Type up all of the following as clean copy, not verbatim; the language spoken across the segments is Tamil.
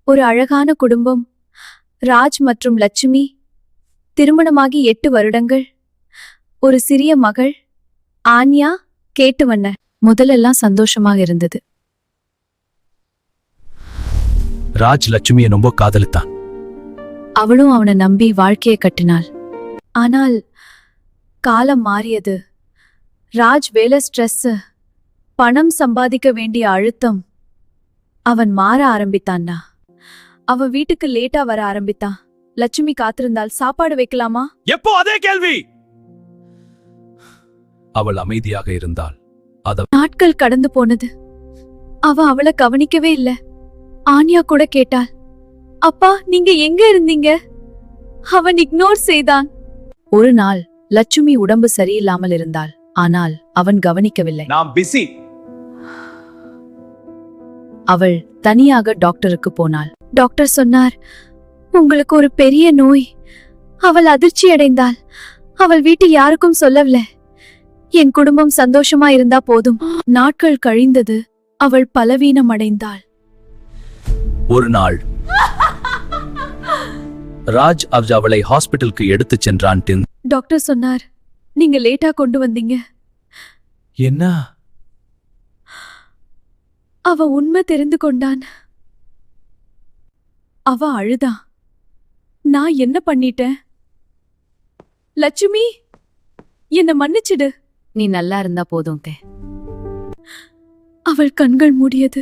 ஒரு அழகான குடும்பம். ராஜ் மற்றும் லட்சுமி திருமணமாகி 8 வருடங்கள். ஒரு சிறிய மகள் ஆன்யா. கேட்டுவண்ண முதலெல்லாம் சந்தோஷமாக இருந்தது. ராஜ் லட்சுமியை ரொம்ப காதலித்தான். அவளும் அவனை நம்பி வாழ்க்கையை கட்டினாள். ஆனால் காலம் மாறியது. ராஜ் வேலை ஸ்ட்ரெஸ், பணம் சம்பாதிக்க வேண்டிய அழுத்தம். அவன் மாற ஆரம்பித்தான்னா. அவன் வீட்டுக்கு லேட்டா வர ஆரம்பித்தான். லட்சுமி காத்திருந்தால் சாப்பாடு வைக்கலாமா? எப்போ அதே கேள்வி. அவள் அமைதியாக இருந்தாள். நாட்கள் கடந்து போனது. அவ அவளை கவனிக்கவே இல்ல. ஆன்யா கூட கேட்டாள், அப்பா நீங்க எங்க இருந்தீங்க? அவன் இக்னோர் செய்தான். ஒரு நாள் லட்சுமி உடம்பு சரியில்லாமல் இருந்தாள். ஆனால் அவன் கவனிக்கவில்லை. நான் பிஸி. அவள் தனியாக டாக்டருக்கு போனாள். டாக்டர் சொன்னார், உங்களுக்கு ஒரு பெரிய நோய். அவள் அதிர்ச்சியடைந்தாள். அவள் வீட்டு யாருக்கும் சொல்லவில்லை. என் குடும்பம் சந்தோஷமா இருந்தா போதும். நாட்கள் கழிந்தது. அவள் பலவீனம் அடைந்தாள். ஒரு நாள் ராஜ் அவளை ஹாஸ்பிட்டலுக்கு எடுத்துச் சென்றான். டாக்டர் சொன்னார், நீங்க லேட்டா கொண்டு வந்தீங்க. என்ன? அவ உண்மை தெரிந்து கொண்டான். அவ அழுதா. நான் என்ன பண்ணிட்டேன்? லட்சுமி, என்ன மன்னிச்சிடு. நீ நல்லா இருந்தா போதும். அவள் கண்கள் மூடியது.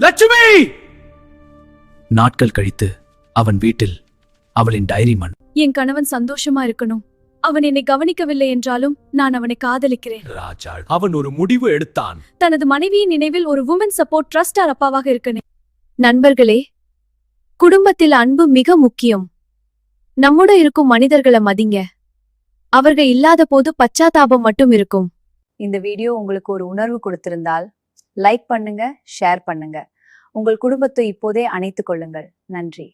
லட்சுமி! நாட்கள் கழித்து அவன் வீட்டில் அவளின் டைரி மண். என் கணவன் சந்தோஷமா இருக்கணும். அவன் என்னை கவனிக்கவில்லை என்றாலும் நான் அவனை காதலிக்கிறேன். ராஜா அவன் ஒரு முடிவு எடுத்தான். தனது மனைவியின் நினைவில் ஒரு வுமன் சப்போர்ட் ட்ரஸ்டார் அப்பாவாக இருக்கணும். நண்பர்களே, குடும்பத்தில் அன்பு மிக முக்கியம். நம்மோட இருக்கும் மனிதர்களை மதிங்க. அவர்கள் இல்லாத போது பச்சாத்தாபம் மட்டும் இருக்கும். இந்த வீடியோ உங்களுக்கு ஒரு உணர்வு கொடுத்திருந்தால் லைக் பண்ணுங்க, ஷேர் பண்ணுங்க. உங்கள் குடும்பத்தை இப்போதே அணைத்துக் கொள்ளுங்கள். நன்றி.